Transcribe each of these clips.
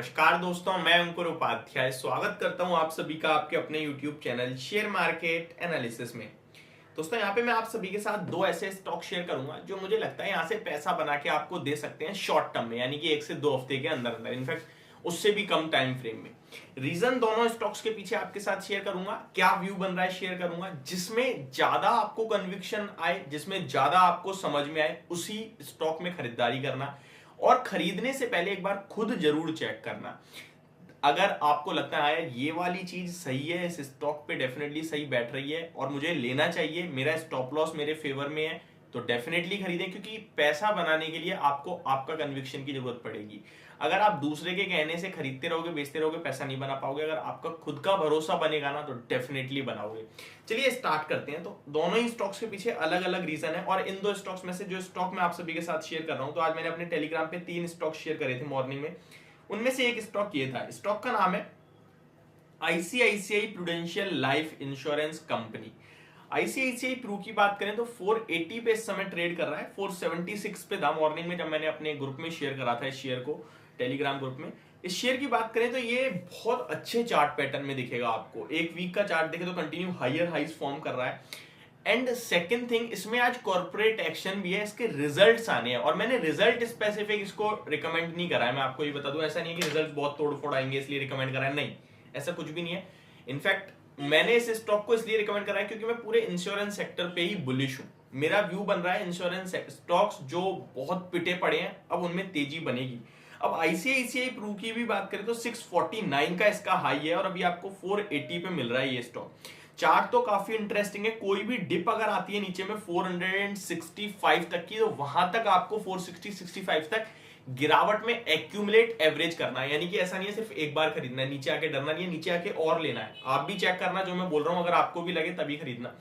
नमस्कार दोस्तों, मैं अंकुर उपाध्याय स्वागत करता हूं आप सभी का आपके अपने YouTube channel share market analysis में। दोस्तों, यहाँ पे मैं आप सभी के साथ दो ऐसे स्टॉक शेयर करूंगा जो मुझे लगता है यहाँ से पैसा बना के आपको दे सकते हैं शॉर्ट टर्म में, यानी कि 1 से 2 हफ्ते के अंदर अंदर, इनफैक्ट उससे भी कम टाइम फ्रेम में। रीजन दोनों स्टॉक्स के पीछे आपके साथ शेयर करूंगा, क्या व्यू बन रहा है शेयर करूंगा, जिसमें ज्यादा आपको कन्विक्शन आए, जिसमें ज्यादा आपको समझ में आए, उसी स्टॉक में खरीदारी करना। और खरीदने से पहले एक बार खुद जरूर चेक करना। अगर आपको लगता है ये वाली चीज सही है, इस स्टॉक पे डेफिनेटली सही बैठ रही है और मुझे लेना चाहिए, मेरा स्टॉप लॉस मेरे फेवर में है, तो डेफिनेटली खरीदें, क्योंकि पैसा बनाने के लिए आपको आपका कन्विक्शन की जरूरत पड़ेगी। अगर आप दूसरे के कहने से खरीदते रहोगे, बेचते रहोगे, पैसा नहीं बना पाओगे। अगर आपका खुद का भरोसा बनेगा ना, तो डेफिनेटली बनाओगे। चलिए स्टार्ट करते हैं। तो दोनों ही स्टॉक्स के पीछे अलग अलग रीजन है, और इन दो स्टॉक्स में से जो स्टॉक मैं आप सभी के साथ शेयर कर रहा हूं, तो आज मैंने अपने टेलीग्राम पे 3 स्टॉक शेयर करे थे मॉर्निंग में। उनमें से एक स्टॉक ये था। स्टॉक का नाम है ICICI prudential life insurance company. ICICI pru की बात करें तो 480 पे इस समय ट्रेड कर रहा है। 476 पे था मॉर्निंग में, जब मैंने अपने ग्रुप में शेयर करा था इस शेयर को, टेलीग्राम ग्रुप में। इस शेयर की बात करें तो ये बहुत अच्छे चार्ट पैटर्न में दिखेगा आपको। एक वीक का चार्ट देखे तो कंटिन्यू हायर हाइज फॉर्म कर रहा है। एंड सेकंड थिंग, इसमें आज कॉर्पोरेट एक्शन भी है, इसके रिजल्ट्स आने हैं, और मैंने रिजल्ट स्पेसिफिक इसको रिकमेंड नहीं करा है। मैं आपको ये बता दूं, ऐसा नहीं है कि रिजल्ट बहुत तोड़फोड़ आएंगे इसलिए रिकमेंड करा है, नहीं, ऐसा कुछ भी नहीं है। इनफैक्ट मैंने इस स्टॉक को इसलिए रिकमेंड करा है क्योंकि मैं पूरे इंश्योरेंस सेक्टर पे ही बुलिश हूं। मेरा व्यू बन रहा है इंश्योरेंस स्टॉक्स जो बहुत पिटे पड़े हैं, अब उनमें तेजी बनेगी। अब आईसीआईसीआई प्रू की भी बात करें तो 649 का इसका हाई है, और अभी आपको 480 पे मिल रहा है ये स्टॉक। चार्ट तो काफी इंटरेस्टिंग है। कोई भी डिप अगर आती है नीचे में 465 तक की, तो वहां तक आपको 460-65 तक गिरावट में एक्यूमुलेट एवरेज करना है। यानी कि ऐसा नहीं है सिर्फ एक बार खरीदना है, नीचे आके डरना नहीं है, नीचे आके और लेना है। आप भी चेक करना जो मैं बोल रहा हूं, अगर आपको भी लगे तभी खरीदना।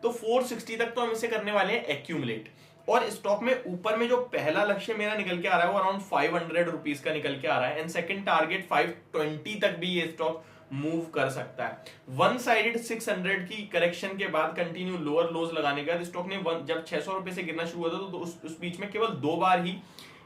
तो 460 तक तो हम इसे करने वाले हैं एक्यूमुलेट। और स्टॉक में ऊपर में जो पहला लक्ष्य मेरा निकल के आ रहा है वो अराउंड 500 रुपीज का निकल के आ रहा है। एंड सेकंड टारगेट 520 तक भी ये स्टॉक मूव कर सकता है। वन साइडेड 600 की करेक्शन के बाद कंटिन्यू लोअर लोज लगाने के बाद स्टॉक ने जब 600 रुपए से गिरना शुरू हुआ था, तो उस बीच में केवल 2 बार ही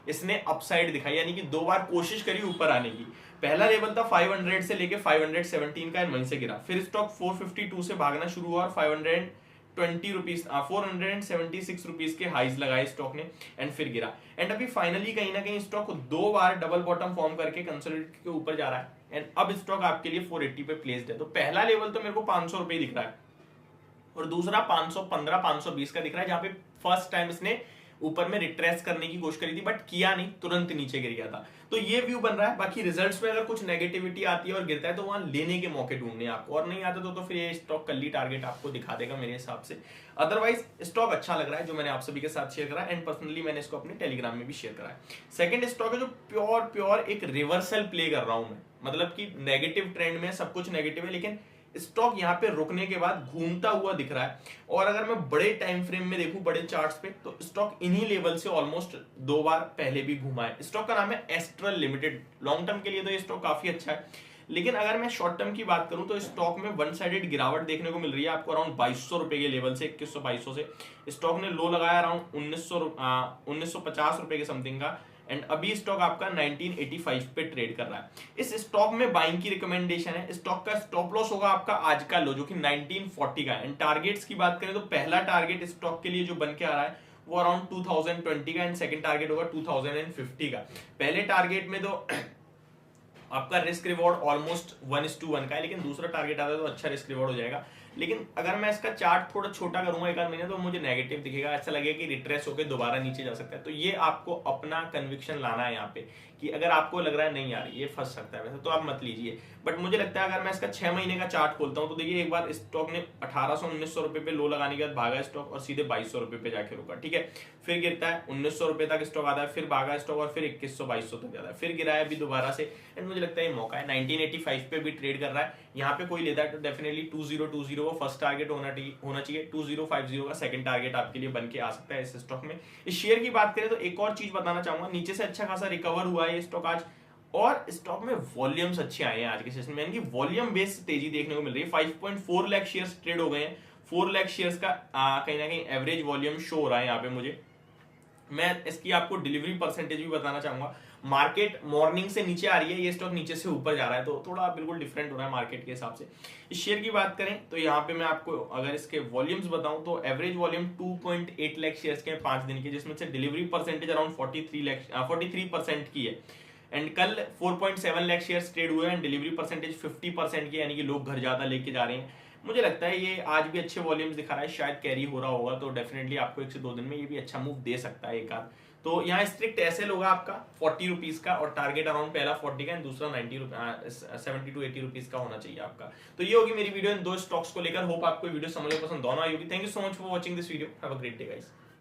इसने अपसाइड दिखाई, यानी कि 2 बार कोशिश करी ऊपर आने की। पहला लेवल था 500 से लेके 517 का, वहीं से गिरा। फिर स्टॉक 452 से भागना शुरू हुआ और 520 रुपीज 476 रुपीज के हाइज लगाए स्टॉक ने, एंड फिर गिरा। एंड अभी फाइनली कहीं ना कहीं स्टॉक 2 बार डबल बॉटम फॉर्म करके कंसोलिडेट के ऊपर जा रहा है। एंड अब स्टॉक आपके लिए 480 पे प्लेस्ड है। तो पहला लेवल तो मेरे को 500 रुपए दिख रहा है, और दूसरा 515 520 का दिख रहा है, जहां पे फर्स्ट टाइम इसने ऊपर में रिट्रेस करने की कोशिश करी थी, बट किया नहीं, तुरंत नीचे गिर गया था। तो ये व्यू बन रहा है। बाकी रिजल्ट्स में अगर कुछ नेगेटिविटी आती है और गिरता है, तो वहां लेने के मौके ढूंढने हैं आपको, और नहीं आता तो फिर ये स्टॉक कल ही टारगेट आपको दिखा देगा मेरे हिसाब से। अदरवाइज स्टॉक अच्छा लग रहा है जो मैंने आप सभी के साथ शेयर करा, एंड पर्सनली मैंने इसको अपने टेलीग्राम में भी शेयर करा है। सेकंड स्टॉक है जो प्योर एक रिवर्सल प्ले कर रहा हूं मैं, मतलब कि नेगेटिव ट्रेंड में सब कुछ नेगेटिव है, लेकिन स्टॉक यहां पे रुकने के बाद घूमता हुआ दिख रहा है। और अगर मैं बड़े टाइम फ्रेम में देखूं, बड़े चार्ट्स पे, तो स्टॉक इन्हीं लेवल से ऑलमोस्ट 2 बार पहले भी घुमा है। स्टॉक का नाम है एस्ट्रल लिमिटेड। लॉन्ग टर्म के लिए तो ये स्टॉक काफी अच्छा है, लेकिन अगर मैं शॉर्ट टर्म की बात करूं तो स्टॉक में वन साइडेड गिरावट देखने को मिल रही है आपको अराउंड 2200 रुपए के लेवल से, 2100-2200 से। स्टॉक ने लो लगाया अराउंड 1950 रुपए के समथिंग का, एंड अभी स्टॉक आपका 1985 पे ट्रेड कर रहा है। इस स्टॉक में बाइंग की रिकमेंडेशन है। स्टॉक का स्टॉप लॉस होगा आपका आज का लो, जो कि 1940 का। एंड टारगेट्स की बात करें तो पहला टारगेट स्टॉक के लिए जो बन के आ रहा है वो अराउंड 2020 का, एंड सेकंड टारगेट होगा 2050 का। पहले टारगेट में तो आपका रिस्क रिवॉर्ड ऑलमोस्ट 1:1 का है, लेकिन दूसरा टारगेट आता है तो अच्छा रिस्क रिवॉर्ड हो जाएगा। लेकिन अगर मैं इसका चार्ट थोड़ा छोटा करूंगा एक आध महीने, तो मुझे नेगेटिव दिखेगा, ऐसा लगेगा कि रिट्रेस होकर दोबारा नीचे जा सकता है। तो ये आपको अपना कन्विक्शन लाना है यहाँ पे, कि अगर आपको लग रहा है नहीं यार ये फंस सकता है वैसे, तो आप मत लीजिए। बट मुझे लगता है अगर मैं इसका 6 महीने का चार्ट खोलता हूँ, तो देखिए एक बार स्टॉक ने 1800-1900 रुपए पे लो लगाने के बाद भागा स्टॉक और सीधे 2200 रुपए पे जाके रुका, ठीक है। फिर गिरता है 1900 रुपए तक स्टॉक आता है, फिर भागा स्टॉक और फिर 2100-2200 तक जाता है, फिर गिरा है अभी दोबारा से। एंड मुझे लगता है ये मौका है। 1985 पे भी ट्रेड कर रहा है, यहाँ पे कोई लेता है तो डेफिनेटली 2020 वो फर्स्ट टारगेट होना चाहिए। 2050 का सेकंड टारगेट आपके लिए बन के आ सकता है इस स्टॉक में। इस शेयर की बात करें तो एक और चीज बताना चाहूंगा, नीचे से अच्छा खासा रिकवर हुआ है ये स्टॉक आज, और स्टॉक में वॉल्यूम्स अच्छे आए हैं आज के सेशन में, यानी कि वॉल्यूम बेस्ड तेजी देखने को मिल रही है। 5.4 लाख शेयर्स ट्रेड हो गए हैं। 4 लाख शेयर्स का कहीं ना कहीं एवरेज वॉल्यूम शो हो रहा है यहाँ पे मुझे। मैं इसकी आपको डिलीवरी परसेंटेज भी बताना चाहूंगा। मार्केट मॉर्निंग से नीचे आ रही है, ये स्टॉक नीचे से ऊपर जा रहा है, तो थोड़ा बिल्कुल डिफरेंट हो रहा है मार्केट के हिसाब से। इस शेयर की बात करें तो यहाँ पे मैं आपको अगर इसके वॉल्यूम्स बताऊं तो एवरेज वॉल्यूम 2.8 लाख शेयर्स के 5 दिन के, जिसमें से डिलीवरी परसेंटेज अराउंड 43% की है। एंड कल 4.7 लाख शेयर्स ट्रेड हुए हैं, डिलीवरी परसेंटेज 50% की, यानी कि लोग घर ज्यादा लेके जा रहे हैं। मुझे लगता है ये आज भी अच्छे वॉल्यूम्स दिखा रहा है, शायद कैरी हो रहा होगा, तो डेफिनेटली आपको 1 से 2 दिन में ये भी अच्छा मूव दे सकता है एक आध। तो यहाँ स्ट्रिक्ट एसएल होगा आपका 40 रुपीज का, और टारगेट अराउंड पहला 40 का एंड दूसरा 70 टू 80 रुपीज का होना चाहिए आपका। तो ये होगी मेरी वीडियो इन 2 स्टॉक्स को लेकर। होप आपको वीडियो समझ में पसंद दोनों आई होगी। Thank you so much for watching this video. Have a great day guys.